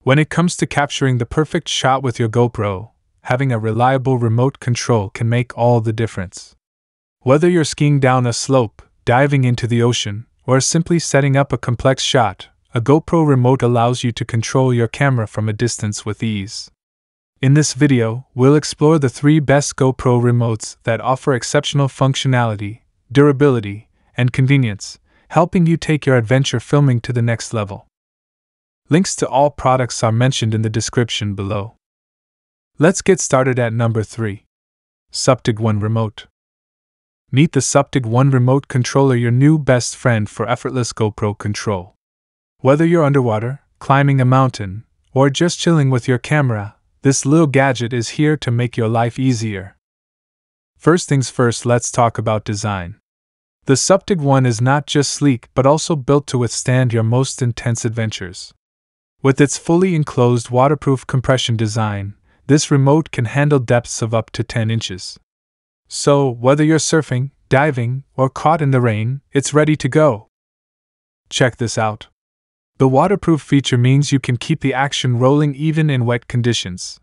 When it comes to capturing the perfect shot with your GoPro, having a reliable remote control can make all the difference. Whether you're skiing down a slope, diving into the ocean, or simply setting up a complex shot, a GoPro remote allows you to control your camera from a distance with ease. In this video, we'll explore the 3 best GoPro remotes that offer exceptional functionality, durability, and convenience, helping you take your adventure filming to the next level. Links to all products are mentioned in the description below. Let's get started at number 3. Suptig One Remote. Meet the Suptig One Remote Controller, your new best friend for effortless GoPro control. Whether you're underwater, climbing a mountain, or just chilling with your camera, this little gadget is here to make your life easier. First things first, let's talk about design. The Suptig One is not just sleek but also built to withstand your most intense adventures. With its fully enclosed waterproof compression design, this remote can handle depths of up to 10 inches. So, whether you're surfing, diving, or caught in the rain, it's ready to go. Check this out. The waterproof feature means you can keep the action rolling even in wet conditions.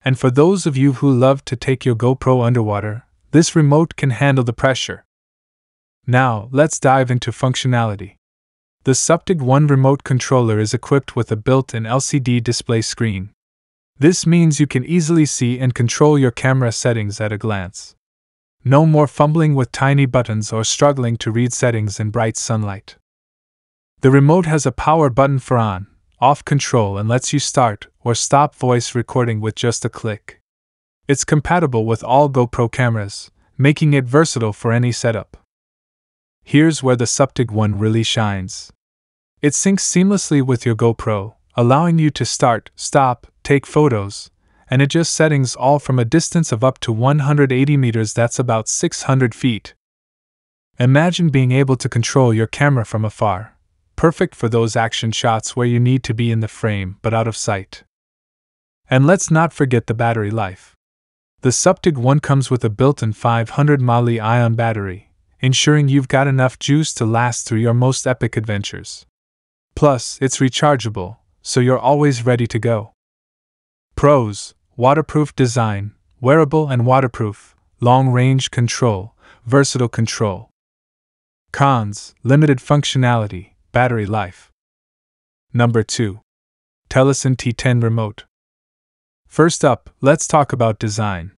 And for those of you who love to take your GoPro underwater, this remote can handle the pressure. Now, let's dive into functionality. The Suptig One remote controller is equipped with a built-in LCD display screen. This means you can easily see and control your camera settings at a glance. No more fumbling with tiny buttons or struggling to read settings in bright sunlight. The remote has a power button for on, off control and lets you start or stop voice recording with just a click. It's compatible with all GoPro cameras, making it versatile for any setup. Here's where the Suptig One really shines. It syncs seamlessly with your GoPro, allowing you to start, stop, take photos, and adjust settings all from a distance of up to 180 meters, that's about 600 feet. Imagine being able to control your camera from afar, perfect for those action shots where you need to be in the frame but out of sight. And let's not forget the battery life. The Suptig One comes with a built-in 500 mAh battery, ensuring you've got enough juice to last through your most epic adventures. Plus, it's rechargeable, so you're always ready to go. Pros: waterproof design, wearable and waterproof, long-range control, versatile control. Cons: limited functionality, battery life. Number 2. Telesin T10 Remote. First up, let's talk about design.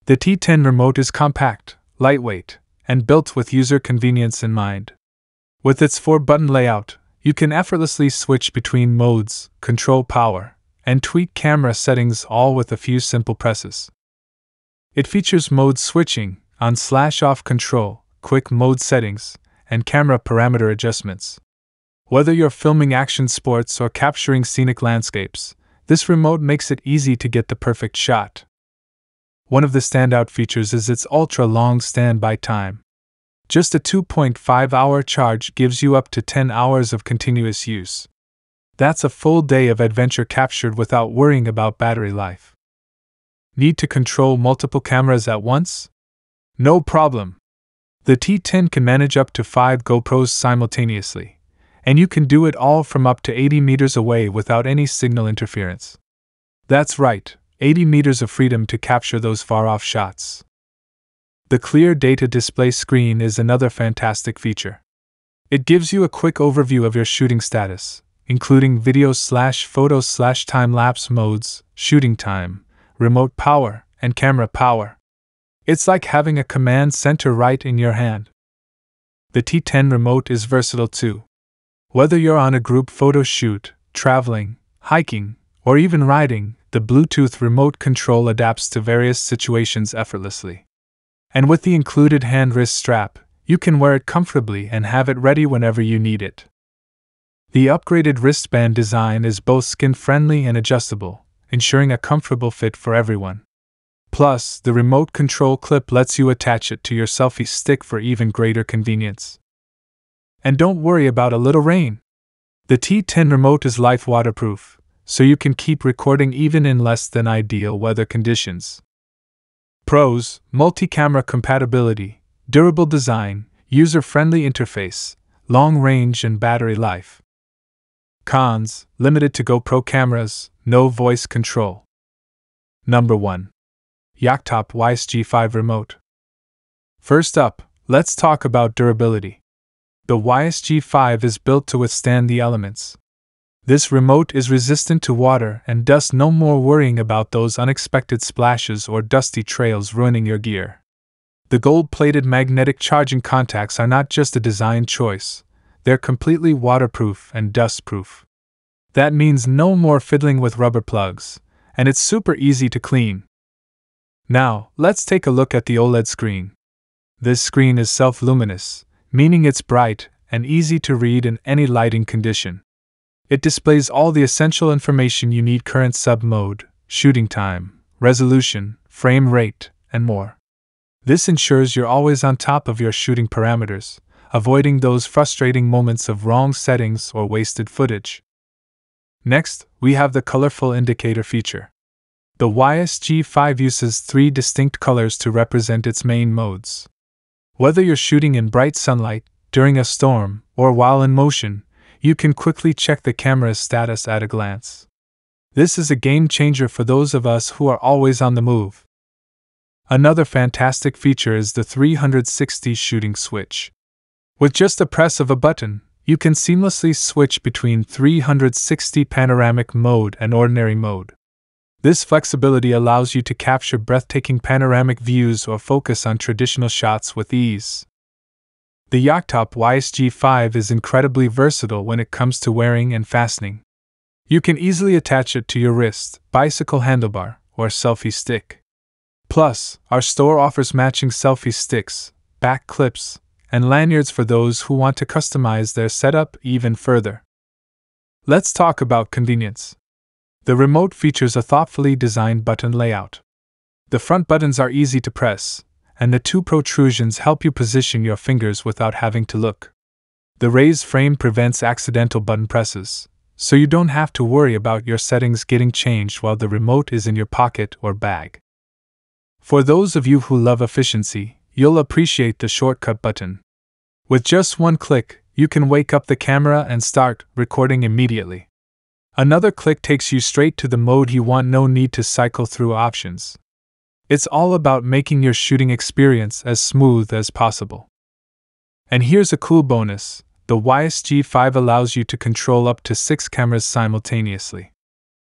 The T10 remote is compact, lightweight, and built with user convenience in mind. With its 4-button layout, you can effortlessly switch between modes, control power, and tweak camera settings all with a few simple presses. It features mode switching, on/off control, quick mode settings, and camera parameter adjustments. Whether you're filming action sports or capturing scenic landscapes, this remote makes it easy to get the perfect shot. One of the standout features is its ultra-long standby time. Just a 2.5-hour charge gives you up to 10 hours of continuous use. That's a full day of adventure captured without worrying about battery life. Need to control multiple cameras at once? No problem. The T10 can manage up to 5 GoPros simultaneously, and you can do it all from up to 80 meters away without any signal interference. That's right, 80 meters of freedom to capture those far-off shots. The clear data display screen is another fantastic feature. It gives you a quick overview of your shooting status, including video/photo/time-lapse modes, shooting time, remote power, and camera power. It's like having a command center right in your hand. The T10 remote is versatile too. Whether you're on a group photo shoot, traveling, hiking, or even riding, the Bluetooth remote control adapts to various situations effortlessly. And with the included hand wrist strap, you can wear it comfortably and have it ready whenever you need it. The upgraded wristband design is both skin-friendly and adjustable, ensuring a comfortable fit for everyone. Plus, the remote control clip lets you attach it to your selfie stick for even greater convenience. And don't worry about a little rain. The T10 remote is life waterproof, so you can keep recording even in less than ideal weather conditions. Pros: multi-camera compatibility, durable design, user-friendly interface, long range and battery life. Cons: limited to GoPro cameras, no voice control. Number 1. Yoctop YSG05 Remote. First up, let's talk about durability. The YSG05 is built to withstand the elements. This remote is resistant to water and thus no more worrying about those unexpected splashes or dusty trails ruining your gear. The gold-plated magnetic charging contacts are not just a design choice, they're completely waterproof and dust-proof. That means no more fiddling with rubber plugs, and it's super easy to clean. Now, let's take a look at the OLED screen. This screen is self-luminous, meaning it's bright and easy to read in any lighting condition. It displays all the essential information you need: current sub-mode, shooting time, resolution, frame rate, and more. This ensures you're always on top of your shooting parameters, avoiding those frustrating moments of wrong settings or wasted footage. Next, we have the colorful indicator feature. The YSG05 uses 3 distinct colors to represent its main modes. Whether you're shooting in bright sunlight, during a storm, or while in motion, you can quickly check the camera's status at a glance. This is a game changer for those of us who are always on the move. Another fantastic feature is the 360 shooting switch. With just a press of a button, you can seamlessly switch between 360 panoramic mode and ordinary mode. This flexibility allows you to capture breathtaking panoramic views or focus on traditional shots with ease. The Yoctop YSG05 is incredibly versatile when it comes to wearing and fastening. You can easily attach it to your wrist, bicycle handlebar, or selfie stick. Plus, our store offers matching selfie sticks, back clips, and lanyards for those who want to customize their setup even further. Let's talk about convenience. The remote features a thoughtfully designed button layout. The front buttons are easy to press, and the 2 protrusions help you position your fingers without having to look. The raised frame prevents accidental button presses, so you don't have to worry about your settings getting changed while the remote is in your pocket or bag. For those of you who love efficiency, you'll appreciate the shortcut button. With just 1 click, you can wake up the camera and start recording immediately. Another click takes you straight to the mode you want, no need to cycle through options. It's all about making your shooting experience as smooth as possible. And here's a cool bonus: the YSG05 allows you to control up to 6 cameras simultaneously.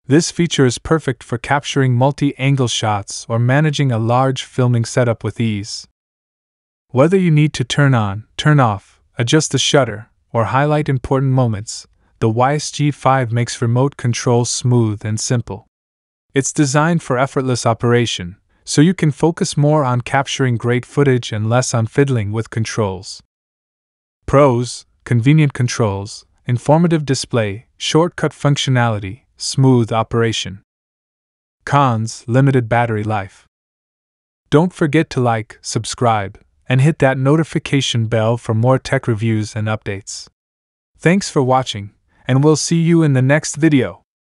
This feature is perfect for capturing multi-angle shots or managing a large filming setup with ease. Whether you need to turn on, turn off, adjust the shutter, or highlight important moments, the YSG05 makes remote control smooth and simple. It's designed for effortless operation, so you can focus more on capturing great footage and less on fiddling with controls. Pros: convenient controls, informative display, shortcut functionality, smooth operation. Cons: limited battery life. Don't forget to like, subscribe, and hit that notification bell for more tech reviews and updates. Thanks for watching, and we'll see you in the next video.